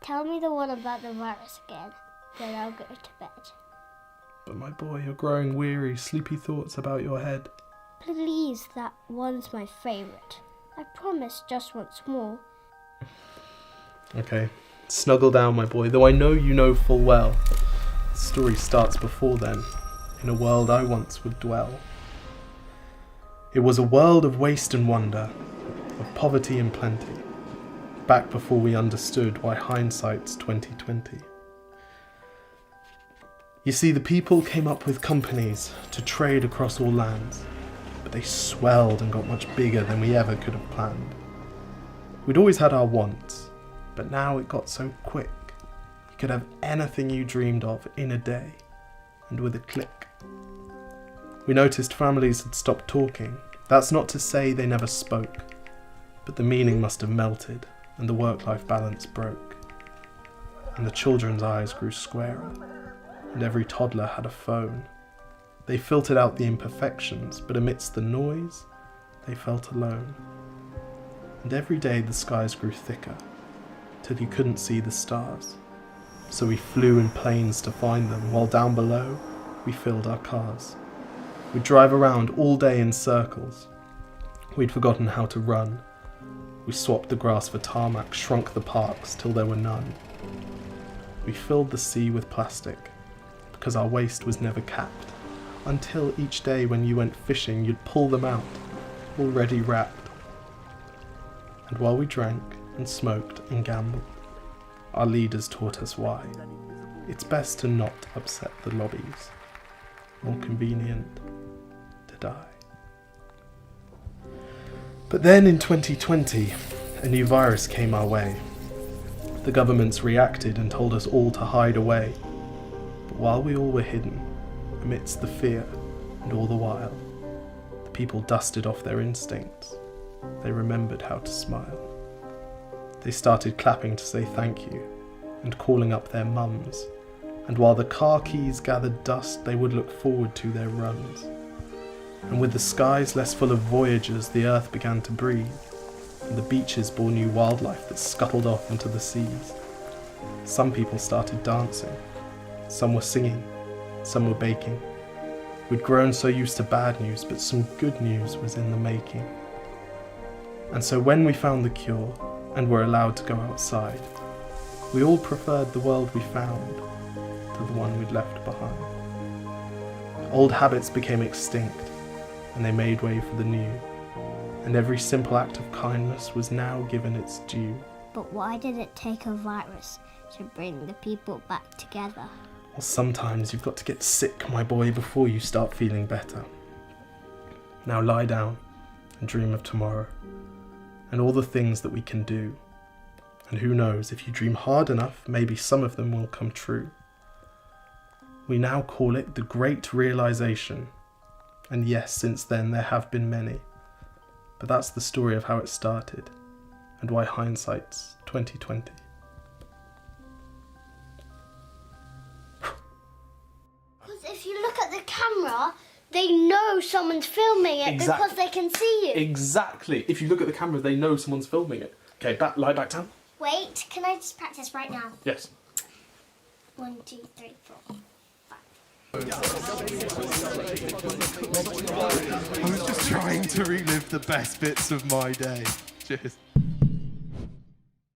Tell me the one about the virus again, then I'll go to bed. But my boy, you're growing weary, sleepy thoughts about your head. Please, that one's my favourite. I promise just once more. Okay, snuggle down, my boy, though I know you know full well. The story starts before then, in a world I once would dwell. It was a world of waste and wonder, of poverty and plenty, back before we understood why hindsight's 2020. You see, the people came up with companies to trade across all lands, but they swelled and got much bigger than we ever could have planned. We'd always had our wants, but now it got so quick. You could have anything you dreamed of in a day, and with a click. We noticed families had stopped talking. That's not to say they never spoke, but the meaning must have melted, and the work-life balance broke. And the children's eyes grew squarer, and every toddler had a phone. They filtered out the imperfections, but amidst the noise, they felt alone. And every day the skies grew thicker, till you couldn't see the stars. So we flew in planes to find them, while down below, we filled our cars. We'd drive around all day in circles. We'd forgotten how to run. We swapped the grass for tarmac, shrunk the parks till there were none. We filled the sea with plastic, because our waste was never capped, until each day when you went fishing you'd pull them out, already wrapped. And while we drank and smoked and gambled, our leaders taught us why. It's best to not upset the lobbies, more convenient to die. But then in 2020, a new virus came our way. The governments reacted and told us all to hide away. But while we all were hidden, amidst the fear and all the while, the people dusted off their instincts. They remembered how to smile. They started clapping to say thank you and calling up their mums. And while the car keys gathered dust, they would look forward to their runs. And with the skies less full of voyagers, the earth began to breathe, and the beaches bore new wildlife that scuttled off into the seas. Some people started dancing, some were singing, some were baking. We'd grown so used to bad news, but some good news was in the making. And so when we found the cure, and were allowed to go outside, we all preferred the world we found to the one we'd left behind. Old habits became extinct, and they made way for the new, and every simple act of kindness was now given its due. But why did it take a virus to bring the people back together? Well, sometimes you've got to get sick, my boy, before you start feeling better. Now lie down and dream of tomorrow, and all the things that we can do. And who knows, if you dream hard enough, maybe some of them will come true. We now call it the Great Realization. And yes, since then there have been many. But that's the story of how it started, and why hindsight's 2020. Because if you look at the camera, they know someone's filming it because they can see you. Exactly. If you look at the camera, they know someone's filming it. Okay, lie back down. Wait, can I just practice right now? Yes. 1, 2, 3, 4. I was just trying to relive the best bits of my day. Cheers.